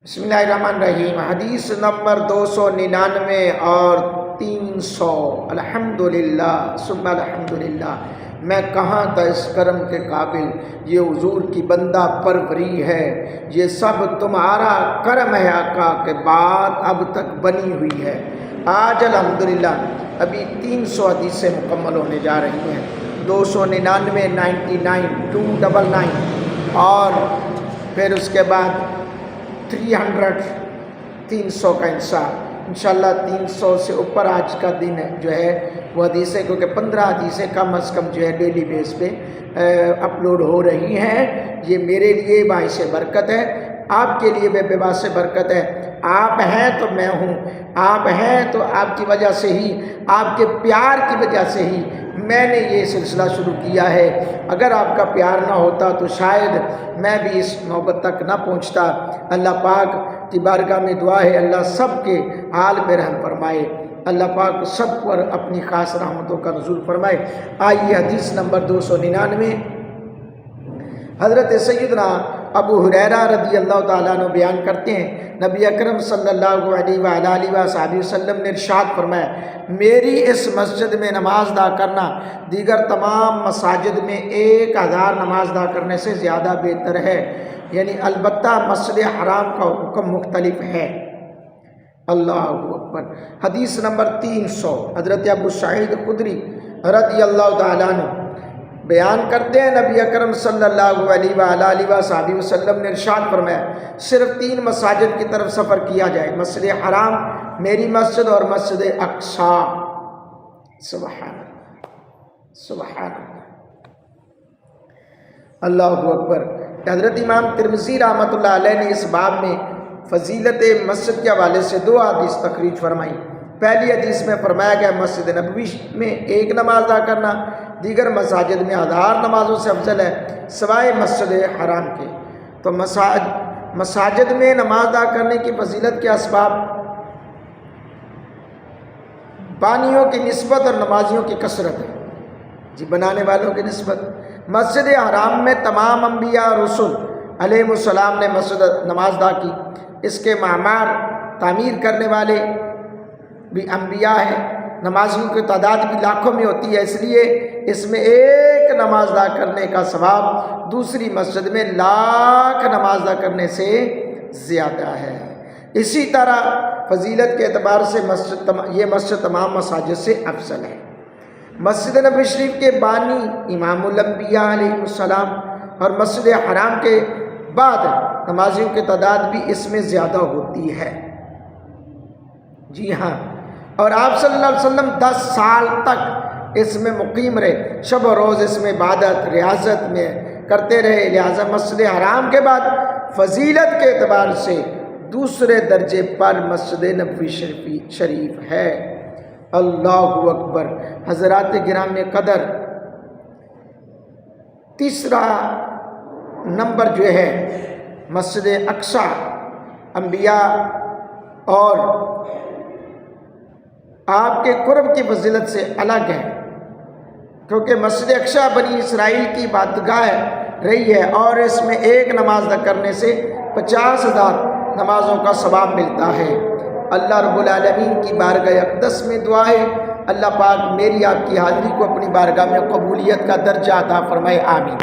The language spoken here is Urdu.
بسم اللہ الرحمن الرحیم۔ حدیث نمبر 299 اور 300۔ الحمدللہ ثم الحمدللہ، میں کہاں تھا اس کرم کے قابل، یہ حضور کی بندہ پروری ہے، یہ سب تمہارا کرم ہے آقا کے بعد اب تک بنی ہوئی ہے۔ آج الحمدللہ ابھی 300 حدیثیں مکمل ہونے جا رہی ہیں، 299 99 299 اور پھر اس کے بعد 300 کا انشاءاللہ 300 سے اوپر آج کا دن جو ہے وہ حدیثیں، کیونکہ 15 حدیثیں کم از کم جو ہے ڈیلی بیس پہ اپلوڈ ہو رہی ہیں۔ یہ میرے لیے باعث برکت ہے، آپ کے لیے بے باعث برکت ہے۔ آپ ہیں تو میں ہوں، آپ ہیں تو آپ کی وجہ سے ہی، آپ کے پیار کی وجہ سے ہی میں نے یہ سلسلہ شروع کیا ہے۔ اگر آپ کا پیار نہ ہوتا تو شاید میں بھی اس نوبت تک نہ پہنچتا۔ اللہ پاک کی بارگاہ میں دعا ہے، اللہ سب کے حال میں رحم فرمائے، اللہ پاک سب پر اپنی خاص رحمتوں کا نزول فرمائے۔ آئیے حدیث نمبر 299، حضرت سیدنا ابو ہریرہ رضی اللہ تعالیٰ عنہ بیان کرتے ہیں، نبی اکرم صلی اللہ علیہ وآلہ وسلم نے ارشاد فرمایا، میری اس مسجد میں نماز ادا کرنا دیگر تمام مساجد میں 1000 نماز ادا کرنے سے زیادہ بہتر ہے، یعنی البتہ مسجد حرام کا حکم مختلف ہے۔ اللہ اکبر۔ حدیث نمبر 300، حضرت ابو سعید خدری رضی اللہ تعالیٰ عنہ بیان کرتے ہیں، نبی اکرم صلی اللہ علیہ وآلہ وسلم نے ارشاد فرمایا، صرف 3 مساجد کی طرف سفر کیا جائے، مسجد حرام، میری مسجد، اور مسجد اقصی۔ سبحان اللہ، سبحان اللہ، اللہ اکبر۔ حضرت امام ترمذی رحمۃ اللہ علیہ نے اس باب میں فضیلت مسجد کے حوالے سے 2 حدیث تخریج فرمائی۔ پہلی حدیث میں فرمایا گیا مسجد نبوی میں 1 نماز ادا کرنا دیگر مساجد میں 1000 نمازوں سے افضل ہے، سوائے مسجد حرام کے۔ تو مساجد میں نماز ادا کرنے کی فضیلت کے اسباب، بانیوں کی نسبت اور نمازیوں کی کثرت ہے، جی بنانے والوں کی نسبت۔ مسجد حرام میں تمام انبیاء اور رسول علیہ السلام نے مسجد نماز ادا کی، اس کے معمار تعمیر کرنے والے بھی انبیاء ہیں، نمازیوں کی تعداد بھی لاکھوں میں ہوتی ہے، اس لیے اس میں 1 نماز ادا کرنے کا ثواب دوسری مسجد میں 1,00,000 نماز ادا کرنے سے زیادہ ہے۔ اسی طرح فضیلت کے اعتبار سے یہ مسجد تمام مساجد سے افضل ہے۔ مسجد نبوی شریف کے بانی امام الانبیاء علیہ السلام، اور مسجد حرام کے بعد نمازیوں کی تعداد بھی اس میں زیادہ ہوتی ہے، جی ہاں۔ اور آپ صلی اللہ علیہ وسلم 10 سال تک اس میں مقیم رہے، شب و روز اس میں عبادت ریاضت میں کرتے رہے، لہٰذا مسجد حرام کے بعد فضیلت کے اعتبار سے دوسرے درجے پر مسجد نبوی شریف ہے۔ اللہ اکبر۔ حضرات گرام قدر، تیسرا نمبر جو ہے مسجد اقصی، انبیاء اور آپ کے قرب کی فضیلت سے الگ ہے، کیونکہ مسجد اقصی بنی اسرائیل کی عبادتگاہ رہی ہے، اور اس میں 1 نماز ادا کرنے سے 50,000 نمازوں کا ثواب ملتا ہے۔ اللہ رب العالمین کی بارگاہ اقدس میں دعا ہے، اللہ پاک میری آپ کی حاضری کو اپنی بارگاہ میں قبولیت کا درجہ عطا فرمائے، آمین۔